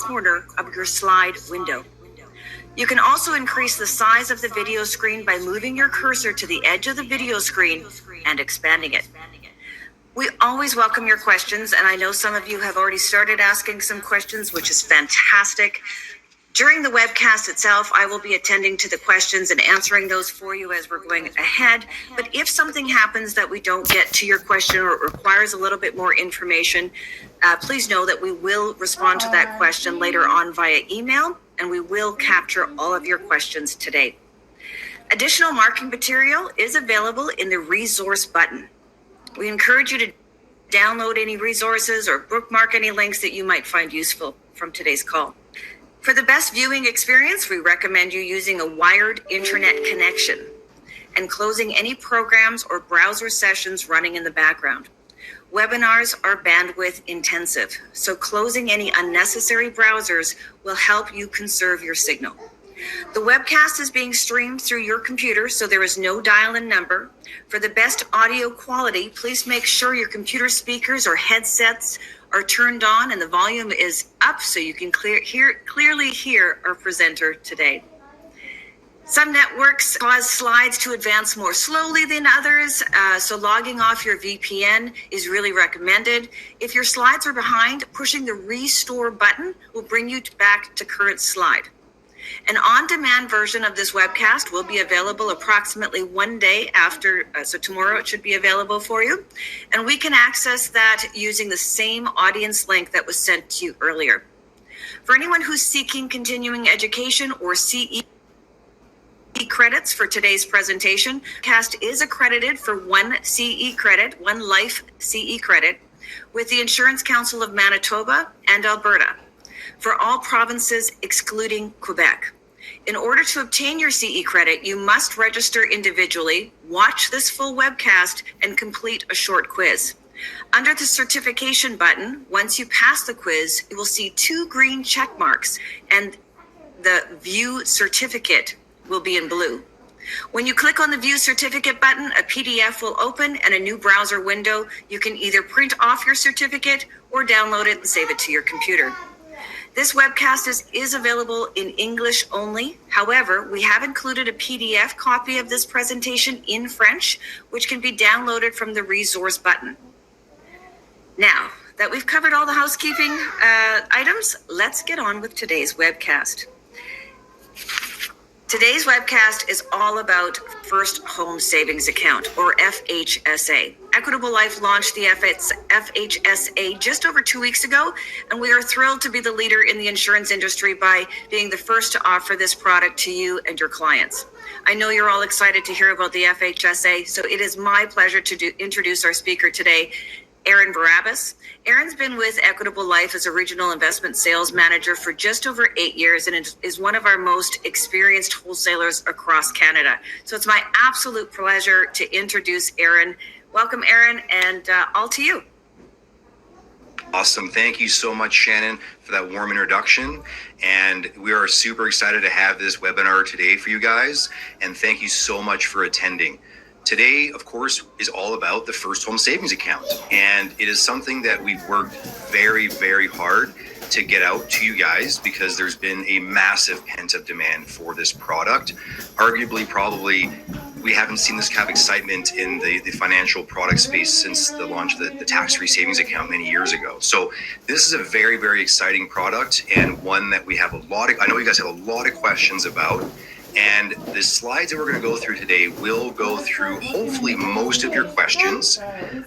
corner of your slide window. You can also increase the size of the video screen by moving your cursor to the edge of the video screen and expanding it. We always welcome your questions, and I know some of you have already started asking some questions, which is fantastic. During the webcast itself, I will be attending to the questions and answering those for you as we're going ahead. But if something happens that we don't get to your question or it requires a little bit more information, please know that we will respond to that question later on via email, and we will capture all of your questions today. Additional marketing material is available in the resource button. We encourage you to download any resources or bookmark any links that you might find useful from today's call. For the best viewing experience, we recommend you using a wired internet connection and closing any programs or browser sessions running in the background. Webinars are bandwidth intensive, so closing any unnecessary browsers will help you conserve your signal. The webcast is being streamed through your computer, so there is no dial-in number. For the best audio quality, please make sure your computer speakers or headsets are turned on and the volume is up so you can clearly hear our presenter today. Some networks cause slides to advance more slowly than others, so logging off your VPN is really recommended. If your slides are behind, pushing the restore button will bring you back to current slide. An on-demand version of this webcast will be available approximately one day after, so tomorrow it should be available for you. And we can access that using the same audience link that was sent to you earlier. For anyone who's seeking continuing education or CE credits for today's presentation, CAST is accredited for one CE credit, one life CE credit, with the Insurance Council of Manitoba and Alberta, for all provinces excluding Quebec. In order to obtain your CE credit, you must register individually, watch this full webcast, and complete a short quiz. Under the certification button, once you pass the quiz, you will see two green check marks, and the View Certificate will be in blue. When you click on the View Certificate button, a PDF will open and a new browser window. You can either print off your certificate or download it and save it to your computer. This webcast is available in English only. However, we have included a PDF copy of this presentation in French, which can be downloaded from the resource button. Now that we've covered all the housekeeping items, let's get on with today's webcast. Today's webcast is all about First Home Savings Account, or FHSA. Equitable Life launched the FHSA just over 2 weeks ago, and we are thrilled to be the leader in the insurance industry by being the first to offer this product to you and your clients. I know you're all excited to hear about the FHSA, so it is my pleasure to introduce our speaker today, Aaron Barabbas. Aaron's been with Equitable Life as a regional investment sales manager for just over 8 years and is one of our most experienced wholesalers across Canada. So it's my absolute pleasure to introduce Aaron. Welcome, Aaron, and all to you. Awesome. Thank you so much, Shannon, for that warm introduction. And we are super excited to have this webinar today for you guys. And thank you so much for attending. Today, of course, is all about the First Home Savings Account. And it is something that we've worked very, very hard to get out to you guys because there's been a massive pent-up demand for this product. Arguably, probably, we haven't seen this kind of excitement in the financial product space since the launch of the tax-free savings account many years ago. So this is a very, very exciting product and one that we have I know you guys have a lot of questions about. And the slides that we're going to go through today will go through hopefully most of your questions.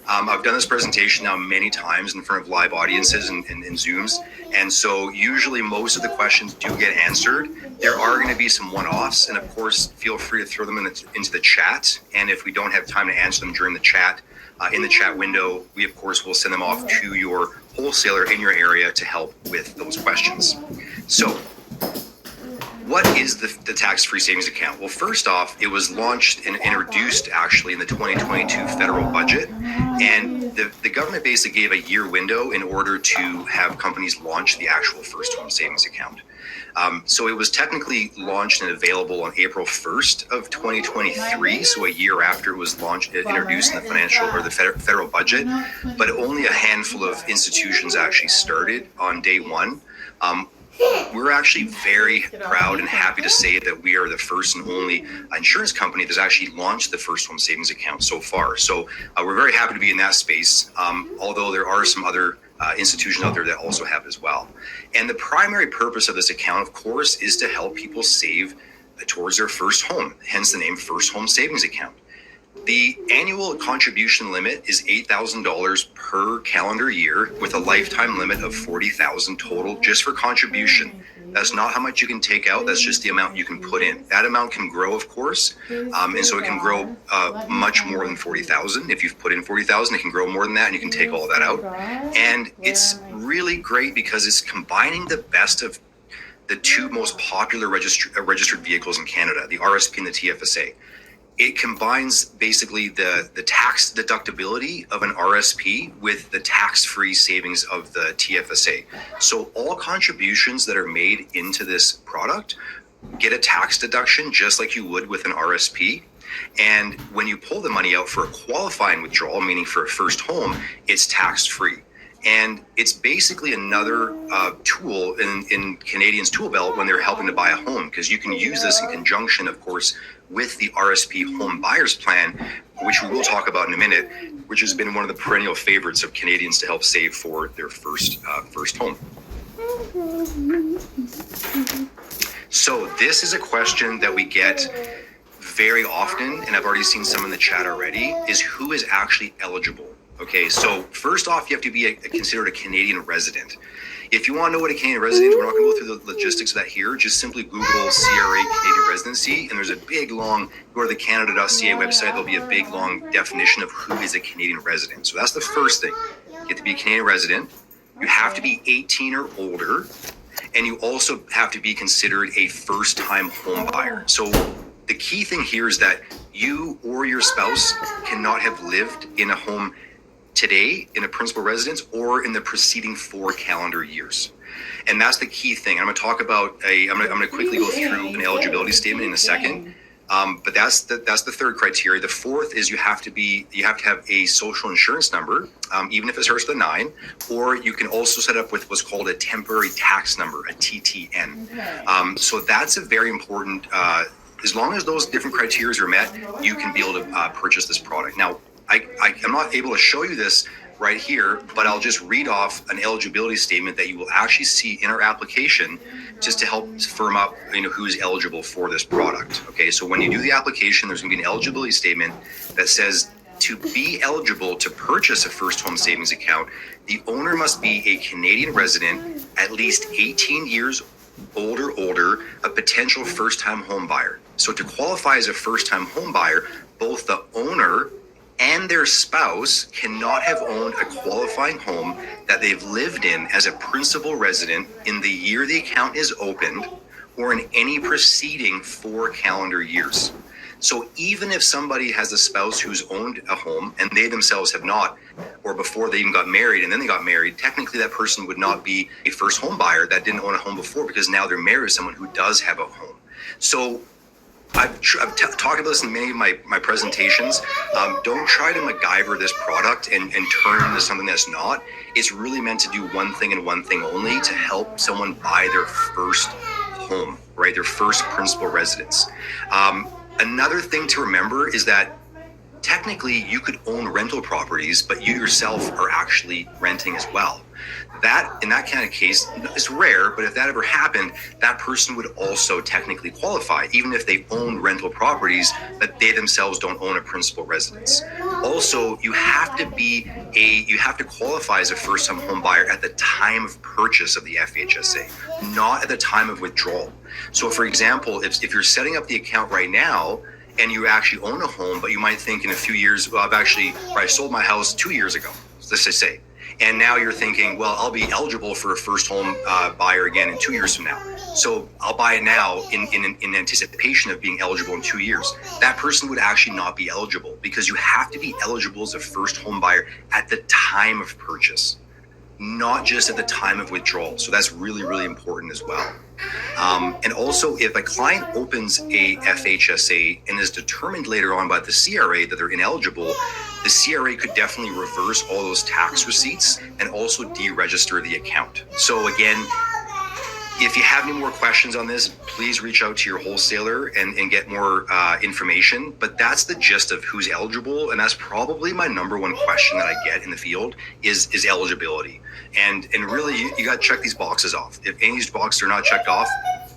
I've done this presentation now many times in front of live audiences and Zooms. And so usually most of the questions do get answered. There are going to be some one-offs. And of course, feel free to throw them into the chat. And if we don't have time to answer them during the chat, in the chat window, we of course will send them off to your wholesaler in your area to help with those questions. So, what is the tax-free savings account? Well, first off, it was launched and introduced actually in the 2022 federal budget. And the government basically gave a year window in order to have companies launch the actual First Home Savings Account. So it was technically launched and available on April 1st of 2023, so a year after it was launched, introduced in the federal budget, but only a handful of institutions actually started on day one. We're actually very proud and happy to say that we are the first and only insurance company that's actually launched the first home savings account so far. So we're very happy to be in that space, although there are some other institutions out there that also have it as well. And the primary purpose of this account, of course, is to help people save towards their first home, hence the name First Home Savings Account. The annual contribution limit is $8,000 per calendar year with a lifetime limit of $40,000 total just for contribution. That's not how much you can take out. That's just the amount you can put in. That amount can grow, of course. And so it can grow much more than 40,000. If you've put in 40,000, it can grow more than that and you can take all that out. And it's really great because it's combining the best of the two most popular registered vehicles in Canada, the RSP and the TFSA. It combines basically the tax deductibility of an RSP with the tax-free savings of the TFSA. So all contributions that are made into this product get a tax deduction just like you would with an RSP. And when you pull the money out for a qualifying withdrawal, meaning for a first home, it's tax-free. And it's basically another tool in Canadians' tool belt when they're helping to buy a home, because you can use this in conjunction, of course, with the RSP Home Buyers Plan, which we will talk about in a minute, which has been one of the perennial favorites of Canadians to help save for their first home. So this is a question that we get very often, and I've already seen some in the chat already, is who is actually eligible? Okay, so first off, you have to be considered a Canadian resident. If you want to know what a Canadian resident is, we're not going to go through the logistics of that here. Just simply Google CRA Canadian residency, and there's a big long, go to the Canada.ca website, there'll be a big long definition of who is a Canadian resident. So that's the first thing. You have to be a Canadian resident. You have to be 18 or older, and you also have to be considered a first-time home buyer. So the key thing here is that you or your spouse cannot have lived in a home today in a principal residence or in the preceding 4 calendar years. And that's the key thing. I'm going to talk about I'm going to quickly go through an eligibility statement in a second. But that's the third criteria. The fourth is you have to have a social insurance number, even if it starts with a 9, or you can also set up with what's called a temporary tax number, a TTN. So that's a very important, as long as those different criteria are met, you can be able to purchase this product. Now, I'm not able to show you this right here, but I'll just read off an eligibility statement that you will actually see in our application just to help firm up, who is eligible for this product. Okay, so when you do the application, there's going to be an eligibility statement that says to be eligible to purchase a first home savings account, the owner must be a Canadian resident, at least 18 years old or older, a potential first-time home buyer. So to qualify as a first-time home buyer, both the owner and their spouse cannot have owned a qualifying home that they've lived in as a principal resident in the year the account is opened or in any preceding 4 calendar years. So even if somebody has a spouse who's owned a home and they themselves have not, or before they even got married and then they got married, technically that person would not be a first home buyer that didn't own a home before, because now they're married to someone who does have a home. So I've talked about this in many of my presentations. Don't try to MacGyver this product and turn it into something that's not. It's really meant to do one thing and one thing only, to help someone buy their first home, right? Their first principal residence. Another thing to remember is that technically you could own rental properties, but you yourself are actually renting as well. That, in that kind of case, is rare, but if that ever happened, that person would also technically qualify, even if they own rental properties, but they themselves don't own a principal residence. Also, you have to qualify as a first-time home buyer at the time of purchase of the FHSA, not at the time of withdrawal. So, for example, if you're setting up the account right now, and you actually own a home, but you might think in a few years, well, I sold my house 2 years ago, let's just say. And now you're thinking, well, I'll be eligible for a first home buyer again in 2 years from now. So I'll buy it now in anticipation of being eligible in 2 years. That person would actually not be eligible, because you have to be eligible as a first home buyer at the time of purchase, not just at the time of withdrawal. So that's really, really important as well. And also, if a client opens a FHSA and is determined later on by the CRA that they're ineligible, the CRA could definitely reverse all those tax receipts and also deregister the account. So again, If you have any more questions on this, please reach out to your wholesaler and get more information. But that's the gist of who's eligible. And that's probably my number one question that I get in the field is eligibility. And really, you got to check these boxes off. If any of these boxes are not checked off,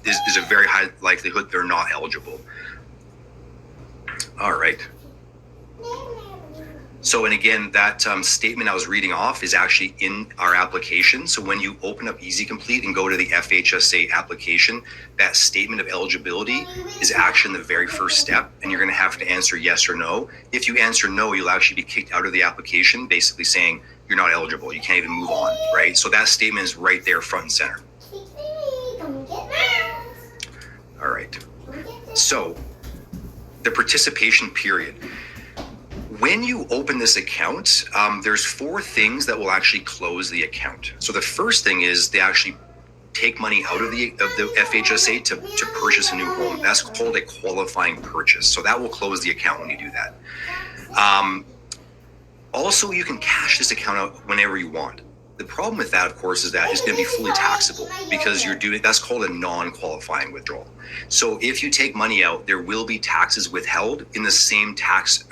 there's a very high likelihood they're not eligible. All right. So, and again, that statement I was reading off is actually in our application. So when you open up Easy Complete and go to the FHSA application, that statement of eligibility is actually the very first step, and you're going to have to answer yes or no. If you answer no, you'll actually be kicked out of the application, basically saying you're not eligible. You can't even move on, right? So that statement is right there front and center. All right. So the participation period. When you open this account, there's 4 things that will actually close the account. So the first thing is they actually take money out of the FHSA to purchase a new home. That's called a qualifying purchase. So that will close the account when you do that. Also, you can cash this account out whenever you want. The problem with that, of course, is that it's going to be fully taxable because that's called a non-qualifying withdrawal. So if you take money out, there will be taxes withheld in the same tax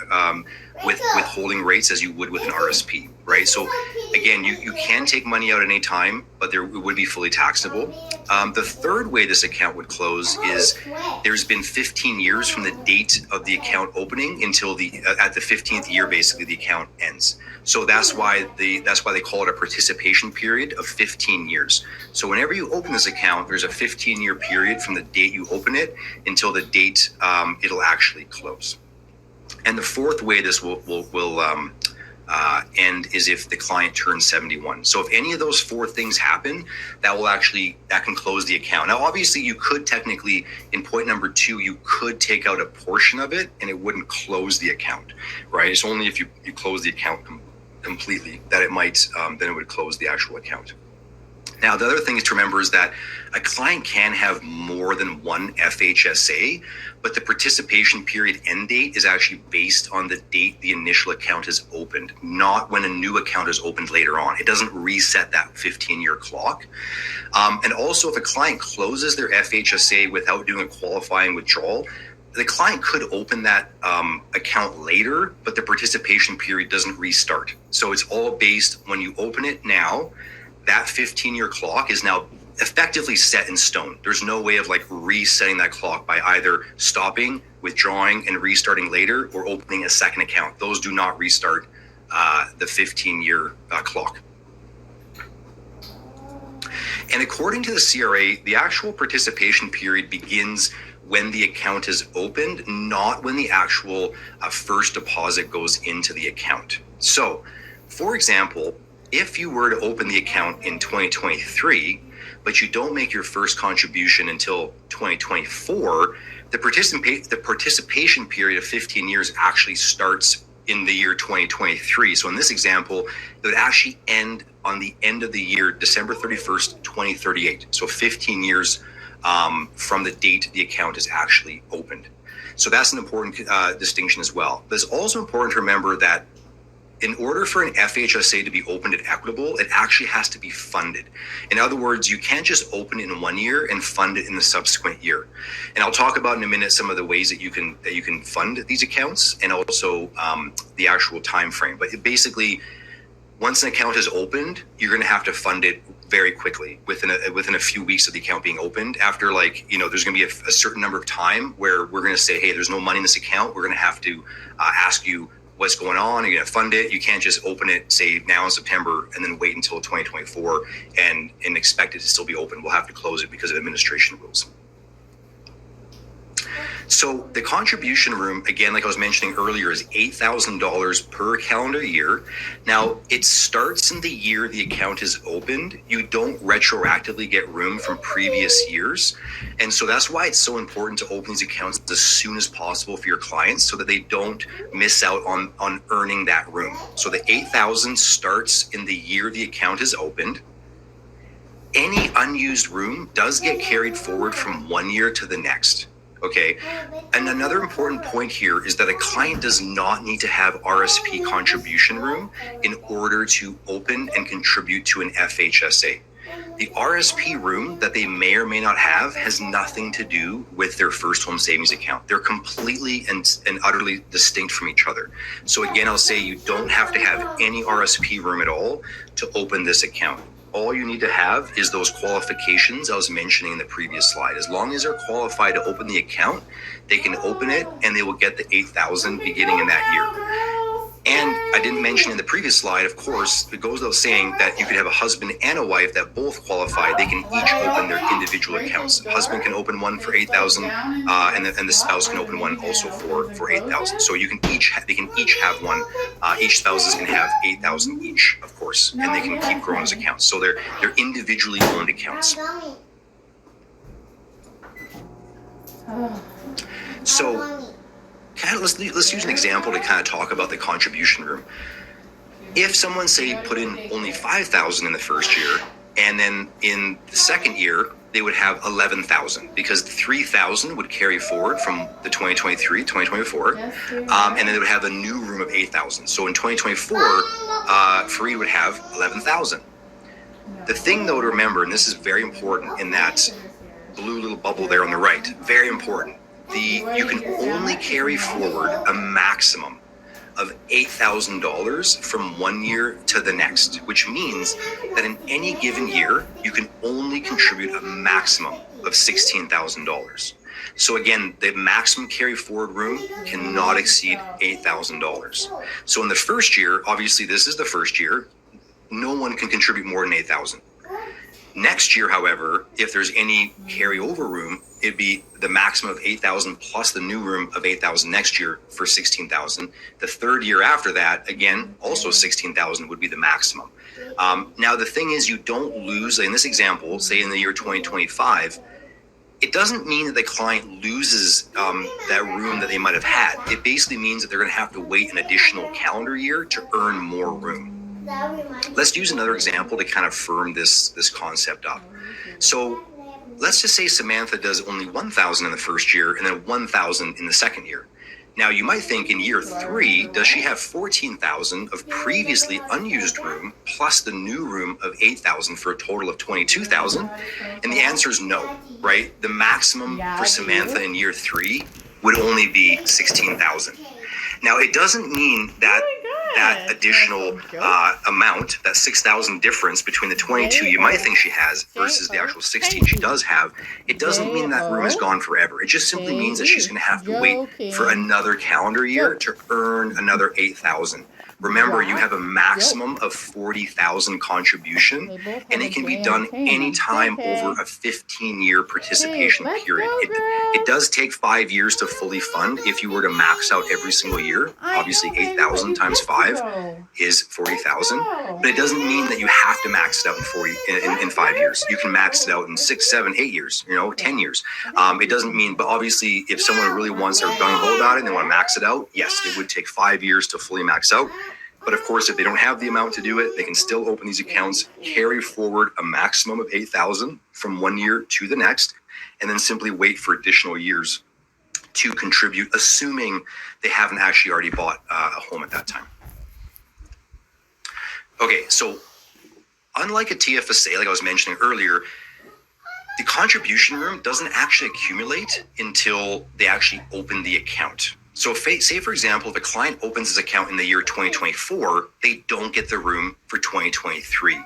withholding rates as you would with an RSP, right? So again, you can take money out at any time, but it would be fully taxable. The third way this account would close is there's been 15 years from the date of the account opening until at the 15th year, basically the account ends. So that's why they call it a participation period of 15 years. So whenever you open this account, there's a 15-year period from the date you open it until the date it'll actually close. And the fourth way this will end is if the client turns 71. So if any of those 4 things happen, that can close the account. Now, obviously, you could technically, in point number 2, you could take out a portion of it and it wouldn't close the account, right? It's only if you close the account completely that it might, then it would close the actual account. Now, the other thing is to remember is that a client can have more than one FHSA, but the participation period end date is actually based on the date the initial account is opened, not when a new account is opened later on. It doesn't reset that 15-year clock. And also, if a client closes their FHSA without doing a qualifying withdrawal, the client could open that account later, but the participation period doesn't restart. So it's all based when you open it now. That 15-year clock is now effectively set in stone. There's no way of resetting that clock by either stopping, withdrawing, and restarting later, or opening a second account. Those do not restart the 15-year clock. And according to the CRA, the actual participation period begins when the account is opened, not when the actual first deposit goes into the account. So, for example, if you were to open the account in 2023, but you don't make your first contribution until 2024, the participation period of 15 years actually starts in the year 2023. So in this example, it would actually end on the end of the year, December 31st, 2038. So 15 years from the date the account is actually opened. So that's an important distinction as well. But it's also important to remember that in order for an FHSA to be opened at Equitable, it actually has to be funded. In other words, you can't just open it in 1 year and fund it in the subsequent year. And I'll talk about in a minute some of the ways that you can fund these accounts and also the actual time frame. But basically, once an account is opened, you're going to have to fund it very quickly within a few weeks of the account being opened. After there's going to be a certain number of time where we're going to say, hey, there's no money in this account. We're going to have to ask you what's going on. You're going to fund it. You can't just open it, say now in September, and then wait until 2024 and expect it to still be open. We'll have to close it because of administration rules. So the contribution room, again, like I was mentioning earlier, is $8,000 per calendar year. Now, it starts in the year the account is opened. You don't retroactively get room from previous years. And so that's why it's so important to open these accounts as soon as possible for your clients so that they don't miss out on earning that room. So the $8,000 starts in the year the account is opened. Any unused room does get carried forward from 1 year to the next. Okay. And another important point here is that a client does not need to have RSP contribution room in order to open and contribute to an FHSA. The RSP room that they may or may not have has nothing to do with their first home savings account. They're completely and utterly distinct from each other. So again, I'll say you don't have to have any RSP room at all to open this account. All you need to have is those qualifications I was mentioning in the previous slide. As long as they're qualified to open the account, they can open it and they will get the $8,000 beginning in that year. And I didn't mention in the previous slide, of course, it goes without saying that you could have a husband and a wife that both qualify. They can each open their individual accounts. Husband can open one for $8,000, and the spouse can open one also for $8,000. So they can each have one. Each spouses can have $8,000 each, of course, and they can keep growing as accounts. So they're individually owned accounts. So let's use an example to kind of talk about the contribution room. If someone, say, put in only $5,000 in the first year, and then in the second year they would have $11,000 because the $3,000 would carry forward from the 2023, 2024, and then they would have a new room of $8,000. So in 2024, Fareed would have $11,000. The thing, though, to remember, and this is very important in that blue little bubble there on the right, very important. You can only carry forward a maximum of $8,000 from one year to the next, which means that in any given year, you can only contribute a maximum of $16,000. So again, the maximum carry forward room cannot exceed $8,000. So in the first year, obviously this is the first year, no one can contribute more than $8,000. Next year, however, if there's any carryover room, it'd be the maximum of $8,000 plus the new room of $8,000 next year for $16,000. The third year after that, again, also $16,000 would be the maximum. Now, the thing is, you don't lose, in this example, say in the year 2025, it doesn't mean that the client loses that room that they might have had. It basically means that they're going to have to wait an additional calendar year to earn more room. Let's use another example to kind of firm this concept up. So let's just say Samantha does only $1,000 in the first year and then $1,000 in the second year. Now you might think in year 3, does she have $14,000 of previously unused room plus the new room of $8,000 for a total of $22,000? And the answer is no, right? The maximum for Samantha in year 3 would only be $16,000. Now it doesn't mean that that additional amount, that $6,000 difference between the 22 you might think she has versus the actual 16 she does have, it doesn't mean that room is gone forever. It just simply means that she's going to have to wait for another calendar year to earn another $8,000. Remember, you have a maximum of $40,000 contribution, and it can be done anytime over a 15-year participation period. It does take 5 years to fully fund if you were to max out every single year. Obviously, 8,000 times 5 is 40,000, but it doesn't mean that you have to max it out in 5 years. You can max it out in 6, 7, 8 years, 10 years. It doesn't mean, but obviously, if someone really wants, they're gung-ho about it and they want to max it out, yes, it would take 5 years to fully max out. But of course, if they don't have the amount to do it, they can still open these accounts, carry forward a maximum of $8,000 from one year to the next, and then simply wait for additional years to contribute, assuming they haven't actually already bought a home at that time. Okay, so unlike a TFSA, like I was mentioning earlier, the contribution room doesn't actually accumulate until they actually open the account. So say, for example, if a client opens his account in the year 2024, they don't get the room for 2023.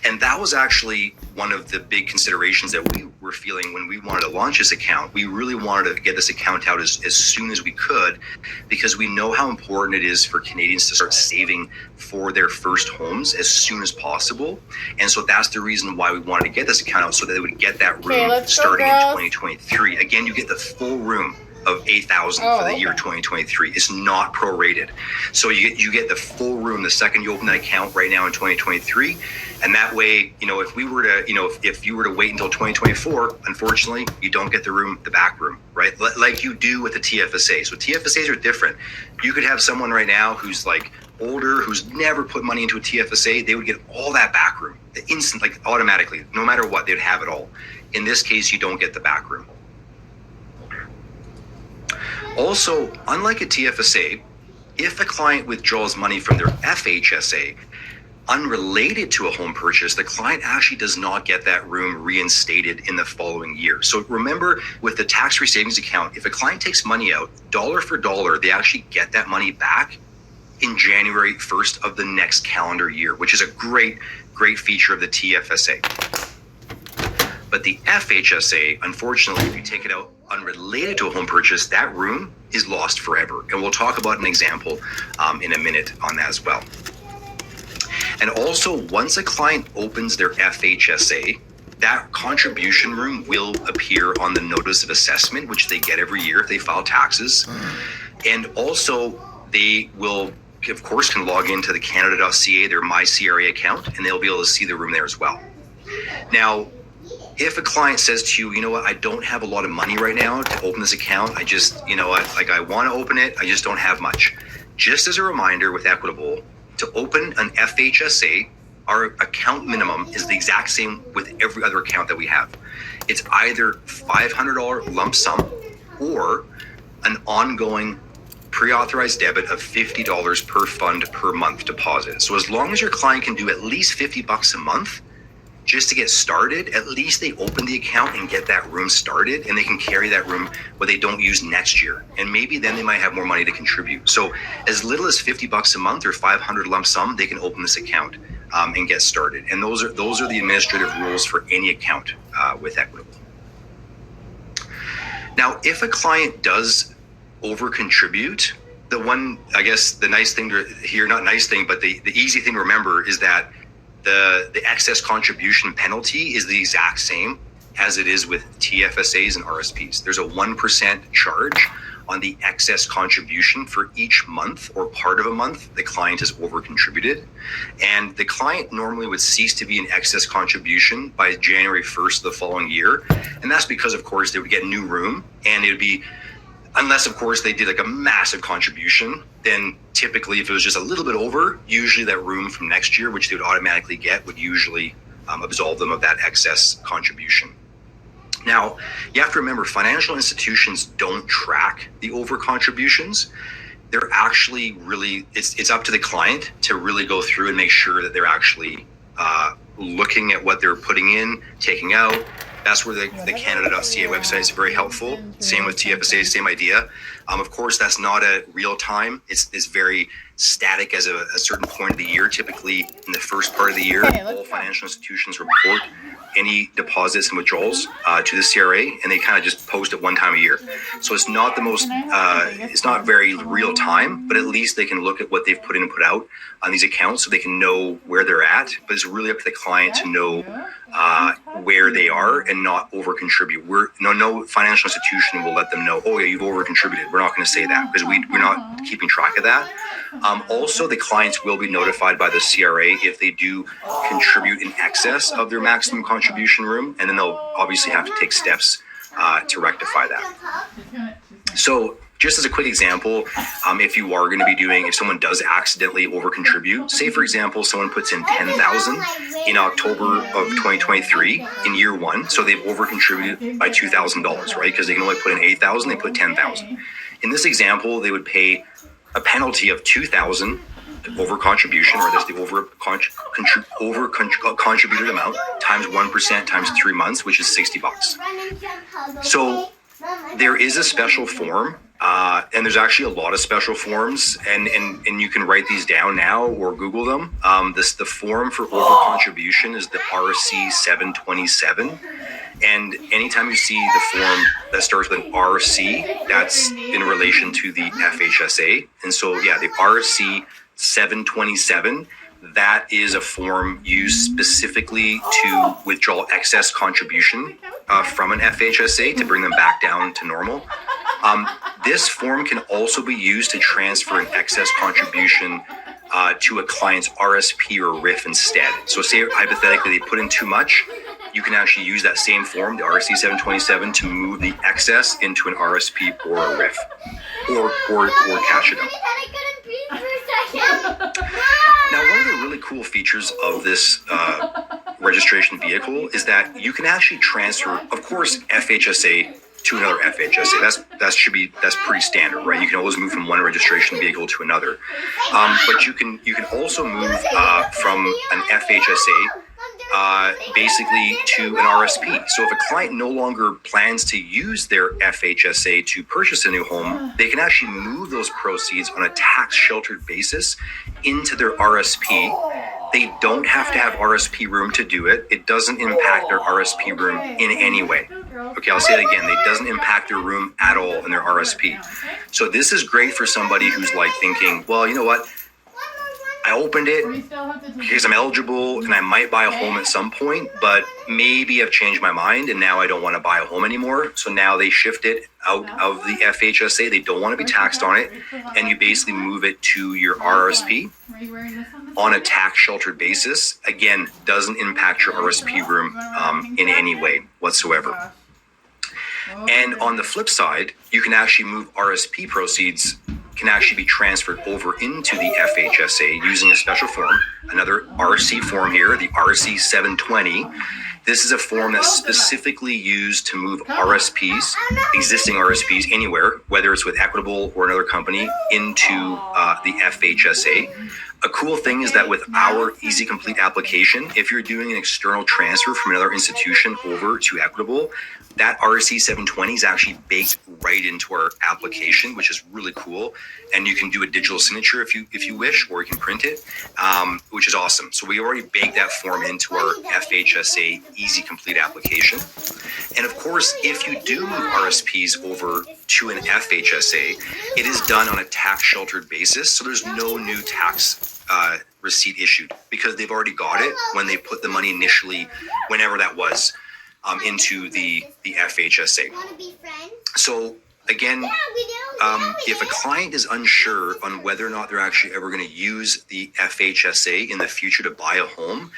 And that was actually one of the big considerations that we were feeling when we wanted to launch this account. We really wanted to get this account out as soon as we could, because we know how important it is for Canadians to start saving for their first homes as soon as possible. And so that's the reason why we wanted to get this account out, so that they would get that room starting in 2023. Again, you get the full room of $8,000 for the year 2023. It's not prorated. So you get the full room the second you open that account right now in 2023. And that way, if we were to, if you were to wait until 2024, unfortunately, you don't get the room, the back room, right? Like you do with the TFSA. So TFSAs are different. You could have someone right now who's like older, who's never put money into a TFSA. They would get all that back room, the instant, like automatically, no matter what, they'd have it all. In this case, you don't get the back room. Also, unlike a TFSA, if a client withdraws money from their FHSA, unrelated to a home purchase, the client actually does not get that room reinstated in the following year. So remember, with the tax-free savings account, if a client takes money out, dollar for dollar, they actually get that money back in January 1st of the next calendar year, which is a great feature of the TFSA. But the FHSA, unfortunately, if you take it out unrelated to a home purchase, that room is lost forever. And we'll talk about an example in a minute on that as well. And also, once a client opens their FHSA, that contribution room will appear on the notice of assessment, which they get every year if they file taxes. And also, they will, of course, can log into the Canada.ca, their MyCRA account, and they'll be able to see the room there as well. Now, if a client says to you, you know what, I don't have a lot of money right now to open this account. I just, you know what, like I want to open it. I just don't have much. Just as a reminder with Equitable, to open an FHSA, our account minimum is the exact same with every other account that we have. It's either $500 lump sum or an ongoing pre-authorized debit of $50 per fund per month deposit. So as long as your client can do at least $50 a month, just to get started, at least they open the account and get that room started, and they can carry that room where they don't use next year. And maybe then they might have more money to contribute. So as little as $50 a month or $500 lump sum, they can open this account and get started. And those are the administrative rules for any account with Equitable. Now, if a client does over contribute, the one, I guess the nice thing to hear, not nice thing, but the easy thing to remember is that the excess contribution penalty is the exact same as it is with TFSAs and RSPs. There's a 1% charge on the excess contribution for each month or part of a month the client has over contributed. And the client normally would cease to be an excess contribution by January 1st of the following year. And that's because, of course, they would get new room, and it would be, unless, of course, they did like a massive contribution, then typically if it was just a little bit over, usually that room from next year, which they would automatically get, would usually absolve them of that excess contribution. Now, you have to remember, financial institutions don't track the over contributions. They're actually really, it's up to the client to really go through and make sure that they're actually looking at what they're putting in, taking out. That's where the Canada.ca website is very helpful. Same with TFSA, same idea. Of course, that's not a real time. It's very static as a certain point of the year. Typically, in the first part of the year, all financial institutions report any deposits and withdrawals to the CRA, and they kind of just post it one time a year. So it's not the most, it's not very real time, but at least they can look at what they've put in and put out on these accounts so they can know where they're at. But it's really up to the client to know where they are and not over contribute. No financial institution will let them know, oh yeah, you've over contributed. We're not going to say that because we're not keeping track of that. Also, the clients will be notified by the CRA if they do contribute in excess of their maximum contribution room, and then they'll obviously have to take steps to rectify that. So just as a quick example, if you are going to be doing, if someone does accidentally over contribute, say for example, someone puts in $10,000 in October of 2023 in year one, so they've over contributed by $2,000, right? Because they can only put in $8,000, they put $10,000. In this example, they would pay a penalty of $2,000 over contribution, or that's the over contributed amount times 1% times 3 months, which is $60. So there is a special form, and there's actually a lot of special forms, and you can write these down now or Google them. The form for over contribution is the RC 727. And anytime you see the form that starts with an RC, that's in relation to the FHSA. And so, yeah, the RC 727, that is a form used specifically to withdraw excess contribution from an FHSA to bring them back down to normal. This form can also be used to transfer an excess contribution to a client's RSP or RIF instead. So say hypothetically they put in too much, you can actually use that same form, the RC 727, to move the excess into an RSP or a RIF, or cash it out. Now, one of the really cool features of this registration vehicle is that you can actually transfer, of course, FHSA to another FHSA. That's pretty standard, right? You can always move from one registration vehicle to another. But you can also move from an FHSA basically to an RSP. So if a client no longer plans to use their FHSA to purchase a new home, they can actually move those proceeds on a tax sheltered basis into their RSP. They don't have to have RSP room to do it. It doesn't impact their RSP room in any way. Okay, I'll say it again. It doesn't impact their room at all in their RSP. So this is great for somebody who's like thinking, well, you know what? I opened it because I'm eligible and I might buy a home at some point, but maybe I've changed my mind and now I don't want to buy a home anymore. So now they shift it out of the FHSA. They don't want to be taxed on it. And you basically move it to your RSP on a tax sheltered basis. Again, doesn't impact your RSP room in any way whatsoever. And on the flip side, you can actually move RSP proceeds can actually be transferred over into the FHSA using a special form, another RC form here, the RC 720. This is a form that's specifically used to move RSPs, existing RSPs anywhere, whether it's with Equitable or another company, into the FHSA. A cool thing is that with our Easy Complete application, if you're doing an external transfer from another institution over to Equitable, that RC 720 is actually baked right into our application, which is really cool. And you can do a digital signature if you wish, or you can print it, which is awesome. So we already baked that form into our FHSA Easy Complete application. And of course, if you do move RSPs over to an FHSA, it is done on a tax sheltered basis. So there's no new tax receipt issued because they've already got it when they put the money initially, whenever that was, into the FHSA. So again, if a client is unsure on whether or not they're actually ever going to use the FHSA in the future to buy a home,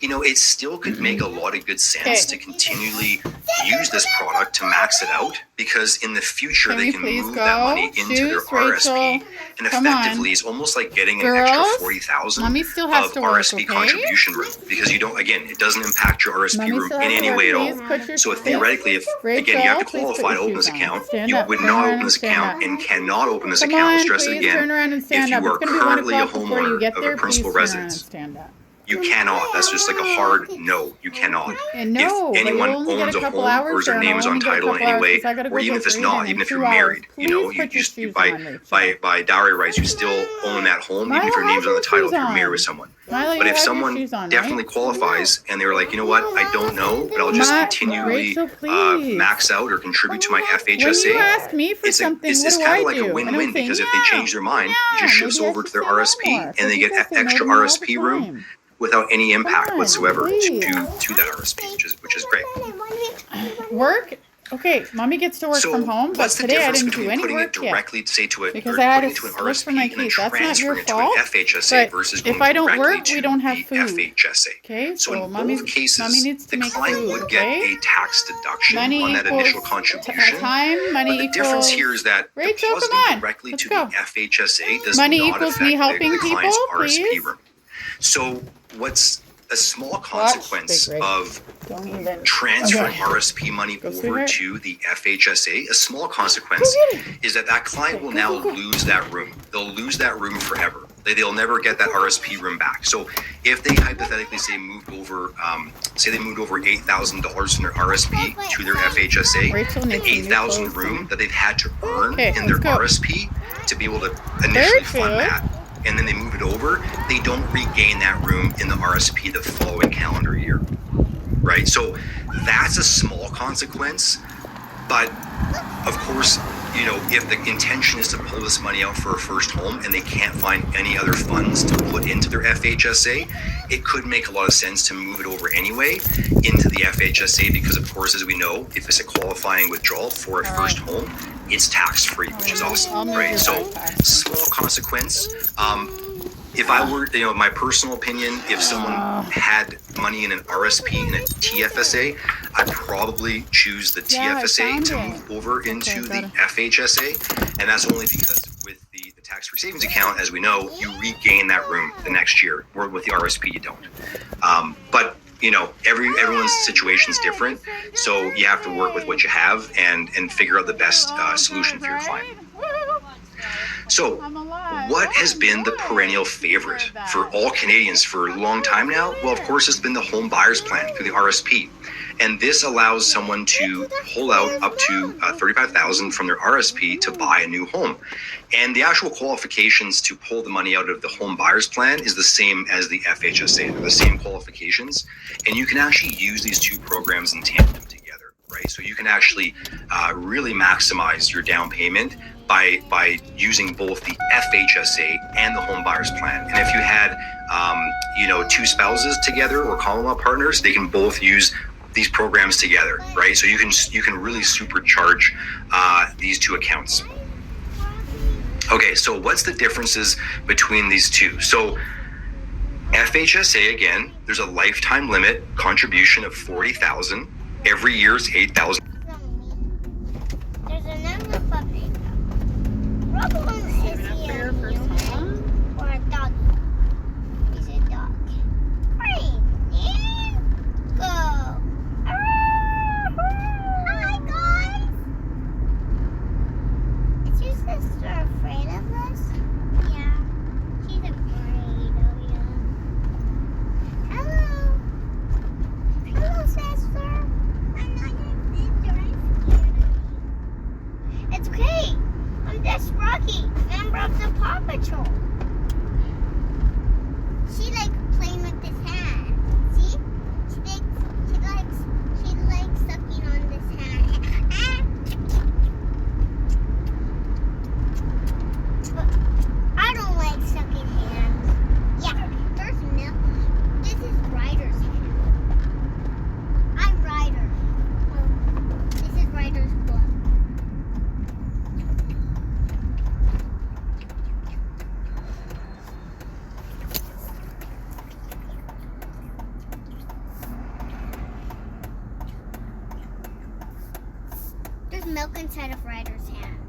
you know, it still could make a lot of good sense to continually use this product to max it out, because in the future they can move that money into their RSP, and effectively it's almost like getting an extra $40,000 of RSP contribution room, because you don't, again, it doesn't impact your RSP room in any way at all. So theoretically, if again you have to qualify to open this account, you would not open this account and cannot open this account, I'll stress it again, if you are currently a homeowner of a principal residence. You cannot. That's just like a hard no. You cannot. If anyone owns a home or their name is on title in any way, or even if it's not, even if you're married, you know, you by dowry rights, you still own that home, even if your name's on the title, if you're married with someone. But if someone definitely qualifies and they're like, you know what, I don't know, but I'll just continually max out or contribute to my FHSA, it's kind of like a win-win, because if they change their mind, it just shifts over to their RSP and they get extra RSP room without any impact whatsoever to that RSP, which is great. Work? Okay, mommy gets to work from home, but today I didn't do any work directly, say, to a, because I had to an to look for my RSP and then keys. That's not your transferring it to fault. an FHSA versus going If I don't directly work, to we don't have the food. FHSA. Okay, So in mommy both cases, needs to the make client food, would get okay? a tax deduction Money on that initial equals contribution. time, money But the difference equals... here is that Rachel, come depositing on, directly let's to go. the FHSA does Money not equals affect me helping the client's people, RSP please? room. So what's a small consequence Big Ray. of Don't even... transferring Okay. RSP money over sweetheart. to the FHSA, a small consequence is that client will now lose that room. They'll lose that room forever. They'll never get that RSP room back. So if they hypothetically say they moved over $8,000 from their RSP to their FHSA, Rachel the needs some new $8,000 clothes, room that they've had to earn Okay, in their let's go. RSP to be able to initially Very fund good. that, and then they move it over, they don't regain that room in the RSP the following calendar year. Right? So that's a small consequence, but of course, you know, if the intention is to pull this money out for a first home and they can't find any other funds to put into their FHSA, it could make a lot of sense to move it over anyway into the FHSA, because of course, as we know, if it's a qualifying withdrawal for a first home, it's tax-free, which is awesome, right? So small consequence. If I were, you know, my personal opinion, if someone had money in an RSP and a TFSA, I'd probably choose the TFSA to move over into the FHSA. And that's only because with the tax-free savings account, as we know, you regain that room the next year, or with the RSP, you don't. But everyone's situation is different, so you have to work with what you have and figure out the best solution for your client. So, what has been the perennial favorite for all Canadians for a long time now? Well, of course, it's been the home buyers plan through the RSP. And this allows someone to pull out up to $35,000 from their RSP to buy a new home. And the actual qualifications to pull the money out of the home buyers plan is the same as the FHSA. They're the same qualifications. And you can actually use these two programs in tandem together, right? So you can actually really maximize your down payment by using both the FHSA and the home buyers plan. And if you had, two spouses together or common law partners, they can both use these programs together, right? So you can really supercharge these two accounts. Okay, so what's the differences between these two? So FHSA, again, there's a lifetime limit contribution of $40,000. Every year is $8,000. There's another puppy. Rubble is he a human or a dog? He's a dog. Hurry, and go. Hi, guys. Is your sister afraid of us? Yeah, she's afraid of you. Hello. Hello, sister. I'm not your sister. I'm scared of you. It's okay. I'm just Rocky, member of the Paw Patrol. She likes playing with this hand. See? She likes sucking on this hand. But I don't like sucking hands. Yeah, there's milk. This is Ryder's hand. I'm Ryder. Well, this is Ryder's glove. There's milk inside of Ryder's hand.